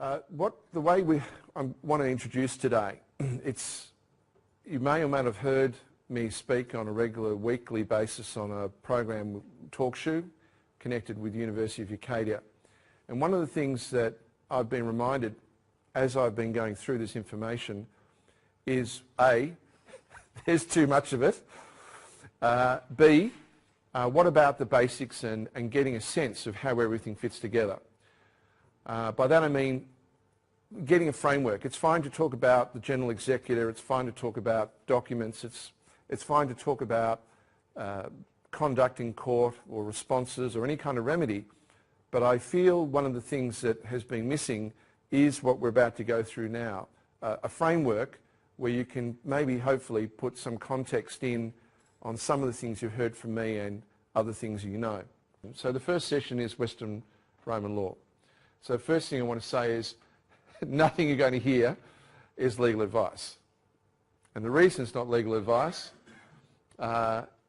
The way I want to introduce today, you may or may not have heard me speak on a regular weekly basis on a program, Talk Show, connected with the University of Acadia. And one of the things that I've been reminded as I've been going through this information is A, there's too much of it. B, what about the basics and getting a sense of how everything fits together? By that I mean getting a framework. It's fine to talk about the General Executor, it's fine to talk about documents, it's fine to talk about conduct in court or responses or any kind of remedy, but I feel one of the things that has been missing is what we're about to go through now, a framework where you can maybe hopefully put some context in on some of the things you've heard from me and other things you know. So the first session is Western Roman law. So first thing I want to say is nothing you're going to hear is legal advice. And the reason it's not legal advice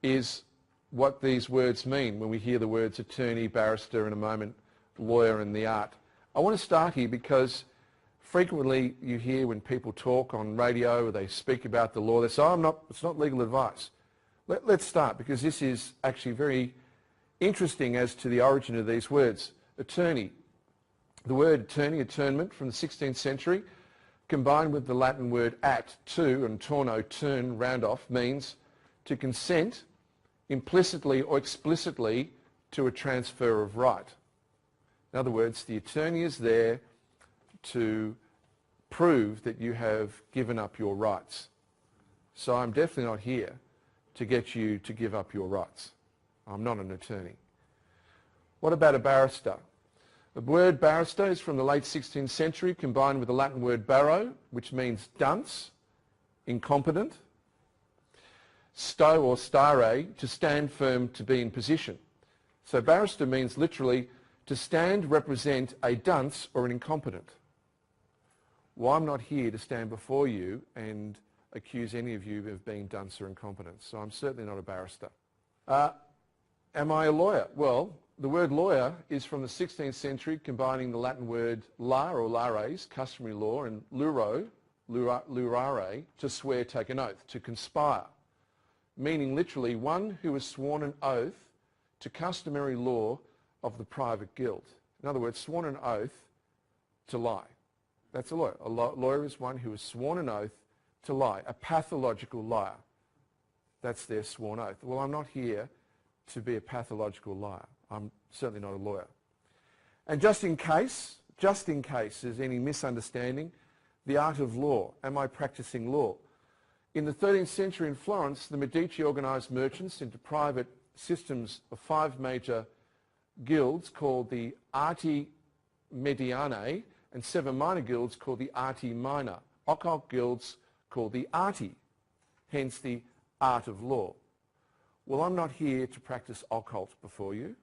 is what these words mean when we hear the words attorney, barrister, in a moment, lawyer, and the art. I want to start here because frequently you hear when people talk on radio or they speak about the law, they say, oh, it's not legal advice. Let's start because this is actually very interesting as to the origin of these words. Attorney. The word attorney, attornment, from the 16th century, combined with the Latin word at, to, and torno, turn, round off, means to consent implicitly or explicitly to a transfer of right. In other words, the attorney is there to prove that you have given up your rights. So I'm definitely not here to get you to give up your rights. I'm not an attorney. What about a barrister? The word barrister is from the late 16th century, combined with the Latin word baro, which means dunce, incompetent, sto or stare, to stand firm, to be in position. So barrister means literally to stand, represent a dunce or an incompetent. Well, I'm not here to stand before you and accuse any of you of being dunce or incompetent, so I'm certainly not a barrister. Am I a lawyer? Well, the word lawyer is from the 16th century, combining the Latin word la or lares, customary law, and luro, lurare, to swear, take an oath, to conspire, meaning literally one who has sworn an oath to customary law of the private guild. In other words, sworn an oath to lie. That's a lawyer. A lawyer is one who has sworn an oath to lie, a pathological liar. That's their sworn oath. Well, I'm not here to be a pathological liar. I'm certainly not a lawyer. And just in case there's any misunderstanding, the art of law. Am I practicing law? In the 13th century in Florence, the Medici organised merchants into private systems of 5 major guilds called the Arti Medianae and 7 minor guilds called the Arti Minor. Occult guilds called the Arti, hence the art of law. Well, I'm not here to practice occult before you,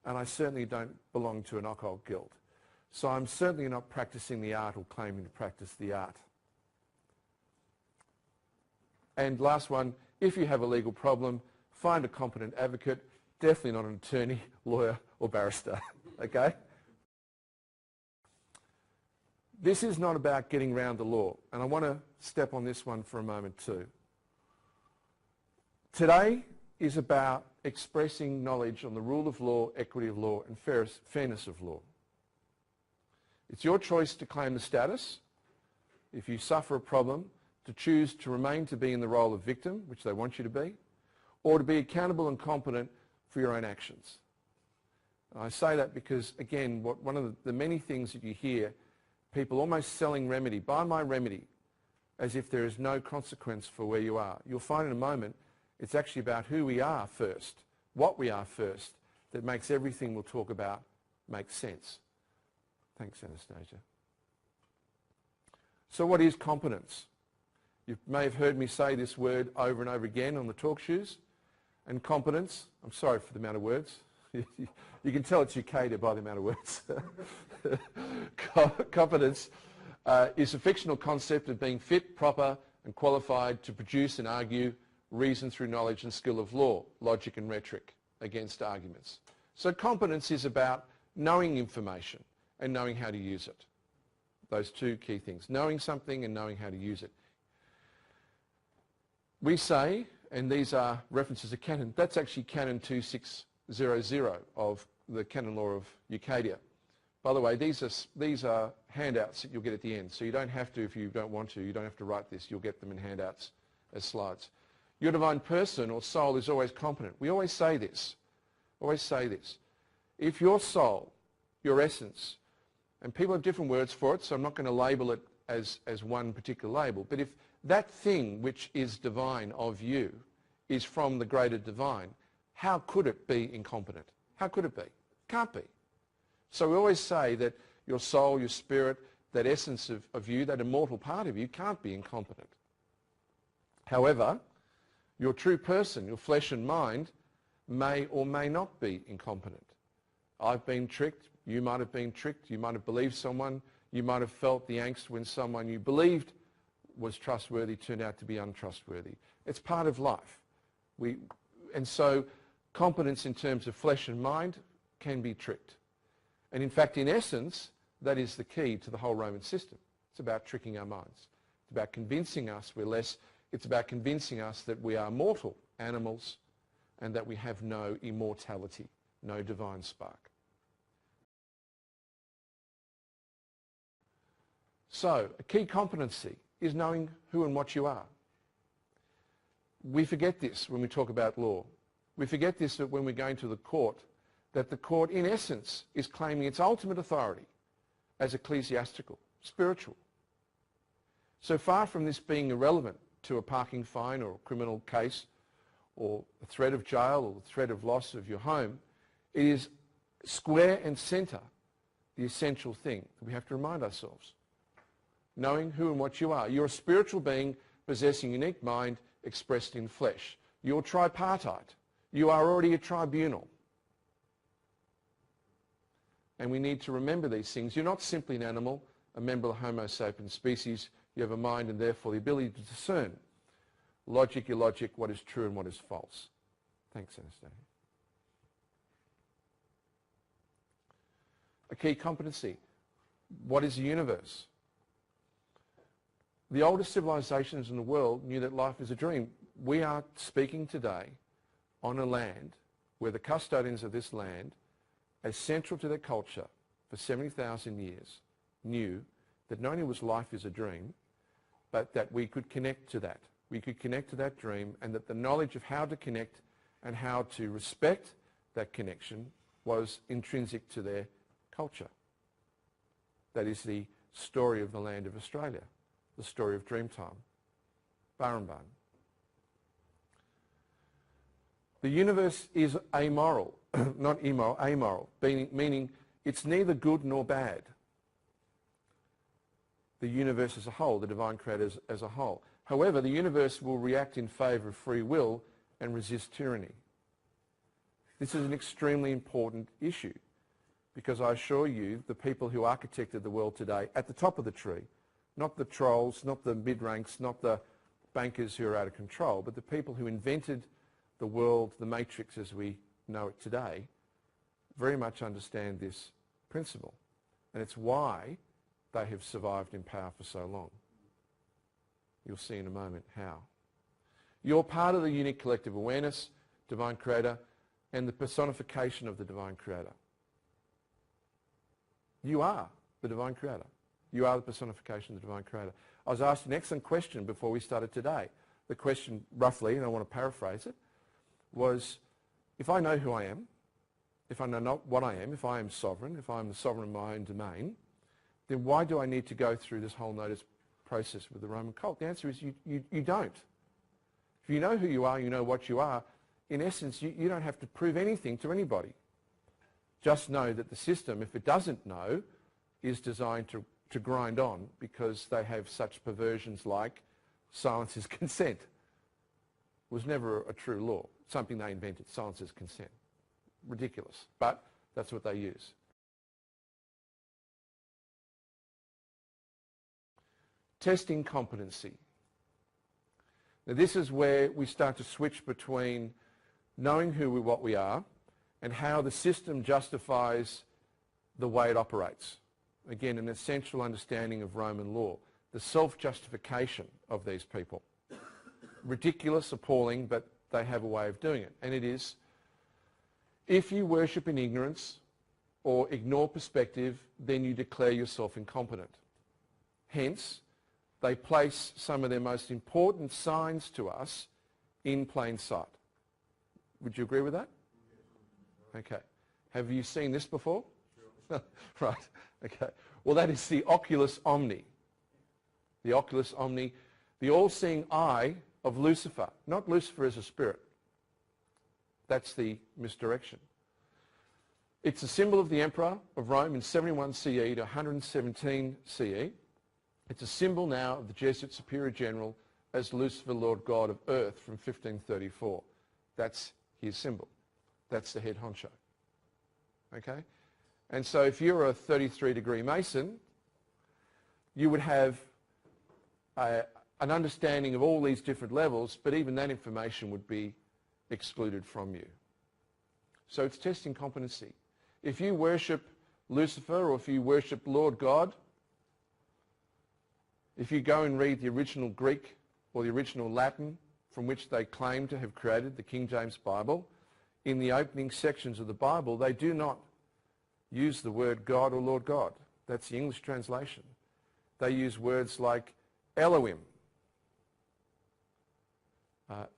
and I certainly don't belong to an occult guild. So I'm certainly not practicing the art or claiming to practice the art. And last one, if you have a legal problem, find a competent advocate, definitely not an attorney, lawyer, or barrister, okay? This is not about getting around the law, and I want to step on this one for a moment too. Today is about expressing knowledge on the rule of law, equity of law, and fairness of law. It's your choice to claim the status, if you suffer a problem, to choose to remain to be in the role of victim, which they want you to be, or to be accountable and competent for your own actions. And I say that because, again, one of the many things that you hear, people almost selling remedy, buy my remedy, as if there is no consequence for where you are. You'll find in a moment it's actually about who we are first, what we are first, that makes everything we'll talk about make sense. Thanks, Anastasia. So what is competence? You may have heard me say this word over and over again on the talk shows. And competence, I'm sorry for the amount of words. You can tell it's Ucadia by the amount of words. Competence is a fictional concept of being fit, proper, and qualified to produce and argue reason through knowledge and skill of law, logic and rhetoric against arguments. So competence is about knowing information and knowing how to use it. those two key things, knowing something and knowing how to use it. We say, and these are references to canon, that's actually canon 2600 of the canon law of Eucadia. By the way, these are handouts that you'll get at the end, so you don't have to, if you don't want to, you don't have to write this, you'll get them in handouts as slides. Your divine person or soul is always competent. We always say this, If your soul, your essence, and people have different words for it, so I'm not going to label it as one particular label, but if that thing which is divine of you is from the greater divine, how could it be incompetent? How could it be? Can't be. So we always say that your soul, your spirit, that essence of you, that immortal part of you can't be incompetent. However, your true person, your flesh and mind, may or may not be incompetent. I've been tricked. You might have been tricked. You might have believed someone. You might have felt the angst when someone you believed was trustworthy turned out to be untrustworthy. It's part of life. And so competence in terms of flesh and mind can be tricked. And in fact, in essence, that is the key to the whole Roman system. It's about tricking our minds. It's about convincing us we're less. It's about convincing us that we are mortal animals and that we have no immortality, no divine spark. So, a key competency is knowing who and what you are. We forget this when we talk about law. We forget this that when we're going to the court, that the court, in essence, is claiming its ultimate authority as ecclesiastical, spiritual. So far from this being irrelevant to a parking fine or a criminal case or a threat of jail or the threat of loss of your home, it is square and centre the essential thing that we have to remind ourselves. Knowing who and what you are. You're a spiritual being possessing a unique mind expressed in flesh. You're tripartite. You are already a tribunal. And we need to remember these things. You're not simply an animal, a member of the Homo sapiens species. You have a mind and therefore the ability to discern logic, illogic, what is true and what is false. Thanks, Anastasia. A key competency. What is the universe? The oldest civilizations in the world knew that life is a dream. We are speaking today on a land where the custodians of this land, as central to their culture for 70,000 years, knew that not only was life is a dream, but that we could connect to that. We could connect to that dream, and that the knowledge of how to connect and how to respect that connection was intrinsic to their culture. That is the story of the land of Australia, the story of Dreamtime, Barrenbun. The universe is amoral, not immoral, amoral, meaning it's neither good nor bad. The universe as a whole, the divine creator as a whole. However, the universe will react in favour of free will and resist tyranny. This is an extremely important issue because I assure you the people who architected the world today at the top of the tree, not the trolls, not the mid-ranks, not the bankers who are out of control, but the people who invented the world, the matrix as we know it today, very much understand this principle. And it's why they have survived in power for so long. You'll see in a moment how. You're part of the unique collective awareness, divine creator, and the personification of the divine creator. You are the divine creator. You are the personification of the divine creator. I was asked an excellent question before we started today. The question, roughly, and I want to paraphrase it, was, if I know who I am, if I know not what I am, if I am sovereign, if I am the sovereign in my own domain, then why do I need to go through this whole notice process with the Roman cult? The answer is you don't. If you know who you are, you know what you are, in essence, you don't have to prove anything to anybody. Just know that the system, if it doesn't know, is designed to grind on because they have such perversions like silence is consent. It was never a true law. Something they invented, silence is consent. Ridiculous, but that's what they use. Testing competency. Now this is where we start to switch between knowing what we are and how the system justifies the way it operates. Again, an essential understanding of Roman law. The self-justification of these people. Ridiculous, appalling, but they have a way of doing it. And it is, if you worship in ignorance or ignore perspective, then you declare yourself incompetent. Hence, they place some of their most important signs to us in plain sight. Would you agree with that? Okay. Have you seen this before? Sure. Right. Okay. Well, that is the oculus omni. The oculus omni, the all-seeing eye of Lucifer. Not Lucifer as a spirit. That's the misdirection. It's a symbol of the Emperor of Rome in 71 CE to 117 CE. It's a symbol now of the Jesuit Superior General as Lucifer, Lord God of Earth from 1534. That's his symbol. That's the head honcho. Okay? And so if you're a 33-degree Mason, you would have an understanding of all these different levels, but even that information would be excluded from you. So it's testing competency. If you worship Lucifer or if you worship Lord God, if you go and read the original Greek or the original Latin from which they claim to have created the King James Bible, in the opening sections of the Bible, they do not use the word God or Lord God. That's the English translation. They use words like Elohim,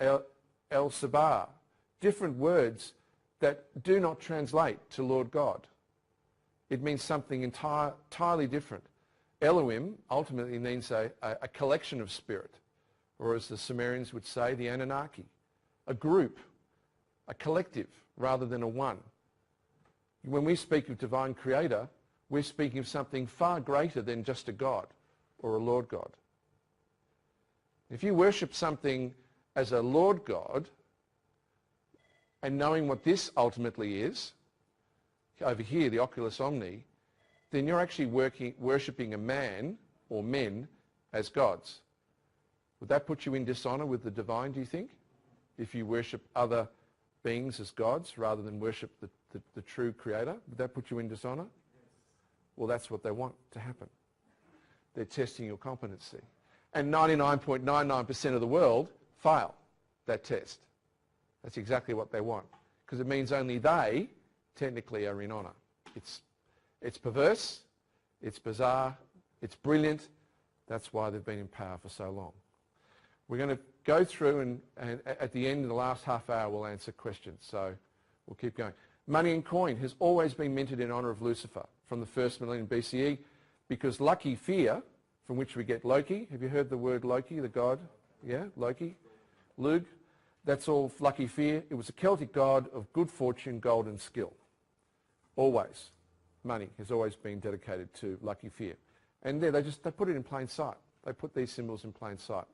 El Sabah, different words that do not translate to Lord God. It means something entirely different. Elohim ultimately means a collection of spirit, or as the Sumerians would say, the Anunnaki, a group, a collective, rather than a one. When we speak of divine creator, we're speaking of something far greater than just a God or a Lord God. If you worship something as a Lord God, and knowing what this ultimately is, over here, the oculus omni, then you're actually worshipping a man or men as gods. Would that put you in dishonor with the divine, do you think? If you worship other beings as gods rather than worship the true creator, would that put you in dishonor? Well, that's what they want to happen. They're testing your competency. And 99.99% of the world fail that test. That's exactly what they want. Because it means only they technically are in honor. It's perverse, it's bizarre, it's brilliant. That's why they've been in power for so long. We're going to go through and at the end of the last half hour we'll answer questions. So we'll keep going. Money and coin has always been minted in honor of Lucifer from the first millennium BCE because lucky fear, from which we get Loki. Have you heard the word Loki, the god? Yeah, Loki. Lug. That's all lucky fear. It was a Celtic god of good fortune, gold and skill. Always. Money has always been dedicated to lucky fear. And there they put it in plain sight. They put these symbols in plain sight.